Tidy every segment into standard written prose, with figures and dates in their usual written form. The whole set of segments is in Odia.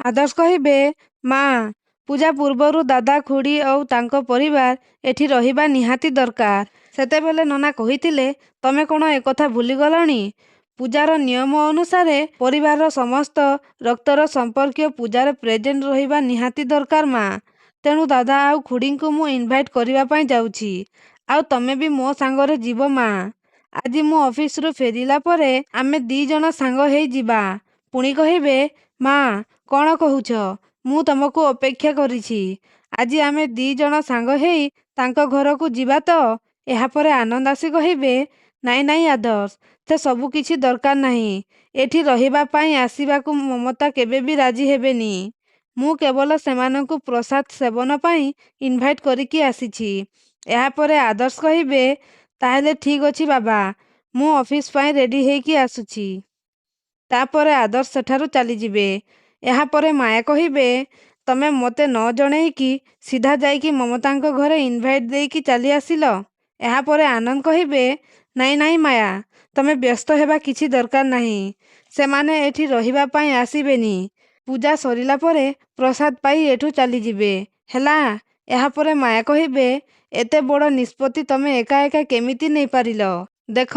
ଆଦର୍ଶ କହିବେ, ମା, ପୂଜା ପୂର୍ବରୁ ଦାଦା ଖୁଡ଼ୀ ଆଉ ତାଙ୍କ ପରିବାର ଏଠି ରହିବା ନିହାତି ଦରକାର। ସେତେବେଳେ ନନା କହିଥିଲେ, ତମେ କ'ଣ ଏକଥା ଭୁଲିଗଲଣି? ପୂଜାର ନିୟମ ଅନୁସାରେ ପରିବାରର ସମସ୍ତ ରକ୍ତର ସମ୍ପର୍କୀୟ ପୂଜାରେ ପ୍ରେଜେଣ୍ଟ ରହିବା ନିହାତି ଦରକାର ମା। ତେଣୁ ଦାଦା ଆଉ ଖୁଡ଼ୀଙ୍କୁ ମୁଁ ଇନଭାଇଟ୍ କରିବା ପାଇଁ ଯାଉଛି। ଆଉ ତମେ ବି ମୋ ସାଙ୍ଗରେ ଯିବ ମା। ଆଜି ମୁଁ ଅଫିସରୁ ଫେରିଲା ପରେ ଆମେ 2 ଜଣ ସାଙ୍ଗ ହେଇ ଯିବା। ପୁଣି କହିବେ, ମା, କ'ଣ କହୁଛ? ମୁଁ ତମକୁ ଅପେକ୍ଷା କରିଛି। ଆଜି ଆମେ 2 ଜଣ ସାଙ୍ଗ ହେଇ ତାଙ୍କ ଘରକୁ ଯିବା ତ? ଏହାପରେ ଆନନ୍ଦ ଆସି କହିବେ, ନାଇଁ ନାଇଁ ଆଦର୍ଶ, ସେ ସବୁ କିଛି ଦରକାର ନାହିଁ। ଏଠି ରହିବା ପାଇଁ ଆସିବାକୁ ମମତା କେବେ ବି ରାଜି ହେବେନି। ମୁଁ କେବଳ ସେମାନଙ୍କୁ ପ୍ରସାଦ ସେବନ ପାଇଁ ଇନଭାଇଟ୍ କରିକି ଆସିଛି। ଏହାପରେ ଆଦର୍ଶ କହିବେ, ତାହେଲେ ଠିକ୍ ଅଛି ବାବା, ମୁଁ ଅଫିସ ପାଇଁ ରେଡ଼ି ହେଇକି ଆସୁଛି। ତାପରେ ଆଦର୍ଶ ସେଠାରୁ ଚାଲିଯିବେ। ଏହାପରେ ମାୟା କହିବେ, ତମେ ମୋତେ ନ ଜଣେଇକି ସିଧା ଯାଇକି ମମତାଙ୍କ ଘରେ ଇନଭାଇଟ୍ ଦେଇକି ଚାଲି ଆସିଲ। ଏହାପରେ ଆନନ୍ଦ କହିବେ, ନାଇଁ ନାଇଁ ମାୟା, ତମେ ବ୍ୟସ୍ତ ହେବା କିଛି ଦରକାର ନାହିଁ। ସେମାନେ ଏଠି ରହିବା ପାଇଁ ଆସିବେନି। ପୂଜା ସରିଲା ପରେ ପ୍ରସାଦ ପାଇ ଏଠୁ ଚାଲିଯିବେ, ହେଲା? ଏହାପରେ ମାୟା କହିବେ, ଏତେ ବଡ଼ ନିଷ୍ପତ୍ତି ତମେ ଏକା ଏକା କେମିତି ନେଇପାରିଲ? ଦେଖ,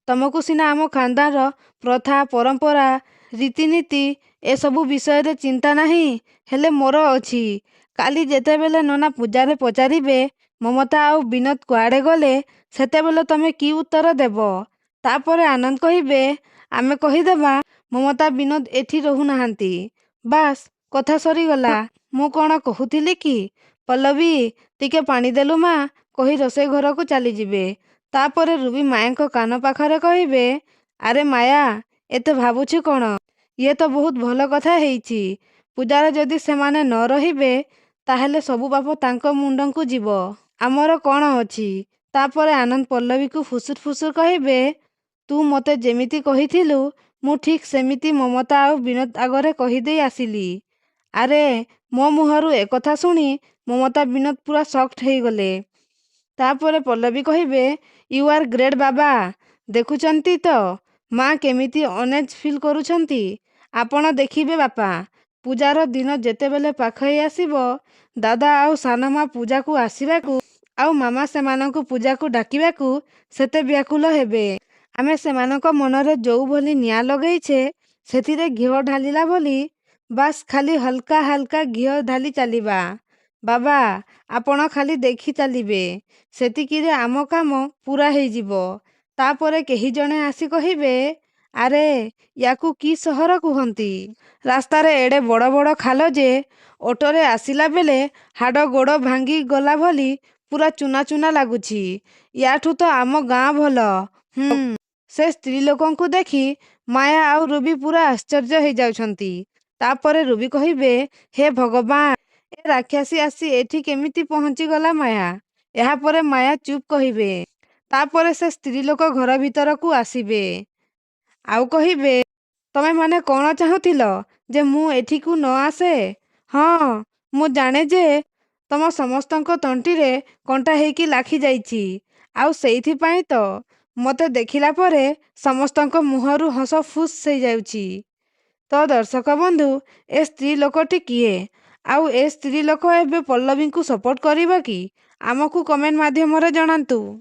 ତମକୁ ସିନା ଆମ ଖାନଦାନର ପ୍ରଥା, ପରମ୍ପରା, ରୀତିନୀତି ଏସବୁ ବିଷୟରେ ଚିନ୍ତା ନାହିଁ, ହେଲେ ମୋର ଅଛି। କାଲି ଯେତେବେଳେ ନନା ପୂଜାରେ ପଚାରିବେ, ମମତା ଆଉ ବିନୋଦ କୁଆଡ଼େ ଗଲେ, ସେତେବେଳେ ତମେ କି ଉତ୍ତର ଦେବ? ତାପରେ ଆନନ୍ଦ କହିବେ, ଆମେ କହିଦେବା, ମମତା ବିନୋଦ ଏଠି ରହୁନାହାନ୍ତି। ବାସ୍, କଥା ସରିଗଲା। ମୁଁ କ'ଣ କହୁଥିଲି କି, ପଲ୍ଲବୀ, ଟିକେ ପାଣି ଦେଲୁ ମା, କହି ରୋଷେଇ ଘରକୁ ଚାଲିଯିବେ। ତାପରେ ରୁବି ମାୟାଙ୍କ କାନ ପାଖରେ କହିବେ, ଆରେ ମାୟା, ଏତେ ଭାବୁଛୁ କ'ଣ? ଇଏ ତ ବହୁତ ଭଲ କଥା ହେଇଛି। ପୂଜାରେ ଯଦି ସେମାନେ ନ ରହିବେ, ତାହେଲେ ସବୁ ପାପ ତାଙ୍କ ମୁଣ୍ଡକୁ ଯିବ। ଆମର କ'ଣ ଅଛି? ତାପରେ ଆନନ୍ଦ ପଲ୍ଲବୀକୁ ଫୁସୁର ଫୁସୁର କହିବେ, ତୁ ମୋତେ ଯେମିତି କହିଥିଲୁ, ମୁଁ ଠିକ୍ ସେମିତି ମମତା ଆଉ ବିନୋଦ ଆଗରେ କହିଦେଇ ଆସିଲି। ଆରେ, ମୋ ମୁହଁରୁ ଏକଥା ଶୁଣି ମମତା ବିନୋଦ ପୁରା ସକ୍ଡ ହେଇଗଲେ। ତାପରେ ପଲ୍ଲବୀ କହିବେ, ୟୁ ଆର୍ ଗ୍ରେଟ୍ ବାବା। ଦେଖୁଛନ୍ତି ତ ମା କେମିତି ଅନେଜ ଫିଲ୍ କରୁଛନ୍ତି। ଆପଣ ଦେଖିବେ ବାପା, ପୂଜାର ଦିନ ଯେତେବେଳେ ପାଖେଇ ଆସିବ, ଦାଦା ଆଉ ସାନମା ପୂଜାକୁ ଆସିବାକୁ ଆଉ ମାମା ସେମାନଙ୍କୁ ପୂଜାକୁ ଡାକିବାକୁ ସେତେ ବ୍ୟାକୁଳ ହେବେ। ଆମେ ସେମାନଙ୍କ ମନରେ ଯୋଉଭଳି ନିଆଁ ଲଗେଇଛେ, ସେଥିରେ ଘିଅ ଢାଳିଲା ଭଳି ବାସ୍ ଖାଲି ହାଲକା ହାଲକା ଘିଅ ଢାଳି ଚାଲିବା। ବାବା, ଆପଣ ଖାଲି ଦେଖି ଚାଲିବେ, ସେତିକିରେ ଆମ କାମ ପୂରା ହେଇଯିବ। ତାପରେ କେହି ଜଣେ ଆସି କହିବେ, ଆରେ, ୟାକୁ କି ସହର କୁହନ୍ତି? ରାସ୍ତାରେ ଏଡ଼େ ବଡ଼ ବଡ଼ ଖାଲ ଯେ ଅଟୋରେ ଆସିଲା ବେଳେ ହାଡ଼ ଗୋଡ଼ ଭାଙ୍ଗି ଗଲା ଭଳି ପୁରା ଚୂନା ଚୂନା ଲାଗୁଛି। ୟାଠୁ ତ ଆମ ଗାଁ ଭଲ। ସେ ସ୍ତ୍ରୀ ଲୋକଙ୍କୁ ଦେଖି ମାୟା ଆଉ ରୁବି ପୁରା ଆଶ୍ଚର୍ଯ୍ୟ ହେଇଯାଉଛନ୍ତି। ତାପରେ ରୁବି କହିବେ, ହେ ଭଗବାନ, ଏ ରାକ୍ଷସୀ ଆସି ଏଠି କେମିତି ପହଞ୍ଚିଗଲା ମାୟା? ଏହାପରେ ମାୟା ଚୁପ୍ କହିବେ। ତାପରେ ସେ ସ୍ତ୍ରୀ ଲୋକ ଘର ଭିତରକୁ ଆସିବେ ଆଉ କହିବେ, ତମେମାନେ କ'ଣ ଚାହୁଁଥିଲ ଯେ ମୁଁ ଏଠିକୁ ନ ଆସେ? ହଁ, ମୁଁ ଜାଣେ ଯେ ତମ ସମସ୍ତଙ୍କ ତଣ୍ଟିରେ କଣ୍ଟା ହେଇକି ଲାଖି ଯାଇଛି। ଆଉ ସେଇଥିପାଇଁ ତ ମୋତେ ଦେଖିଲା ପରେ ସମସ୍ତଙ୍କ ମୁହଁରୁ ହସ ଫୁସ୍ ହେଇଯାଉଛି। ତ ଦର୍ଶକ ବନ୍ଧୁ, ଏ ସ୍ତ୍ରୀ ଲୋକଟି କିଏ? ଆଉ ଏ ସ୍ତ୍ରୀ ଲୋକ ଏବେ ପଲ୍ଲବୀଙ୍କୁ ସପୋର୍ଟ କରିବ କି? ଆମକୁ କମେଣ୍ଟ ମାଧ୍ୟମରେ ଜଣାନ୍ତୁ।